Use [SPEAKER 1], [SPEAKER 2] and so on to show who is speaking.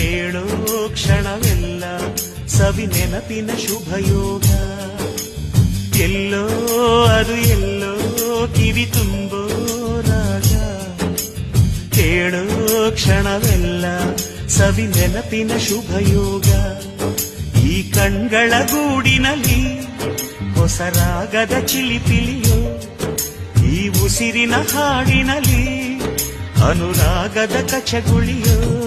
[SPEAKER 1] ಕೇಳೋ ಕ್ಷಣವೆಲ್ಲ ಸವಿ ನೆನಪಿನ ಶುಭಯೋಗ. ಎಲ್ಲೋ ಅದು ಎಲ್ಲೋ ಕಿವಿ ತುಂಬೋ ರಾಗ. ಕೇಳೋ ಕ್ಷಣವೆಲ್ಲ ಸವಿ ನೆನಪಿನ ಶುಭಯೋಗ. ಈ ಕಣ್ಗಳ ಗೂಡಿನಲ್ಲಿ ಹೊಸ ರಾಗದ ಚಿಲಿಪಿಲಿಯೋ, ಈ ಉಸಿರಿನ ಹಾಡಿನಲ್ಲಿ ಅನುರಾಗದ ಕಚಗುಳಿಯೋ.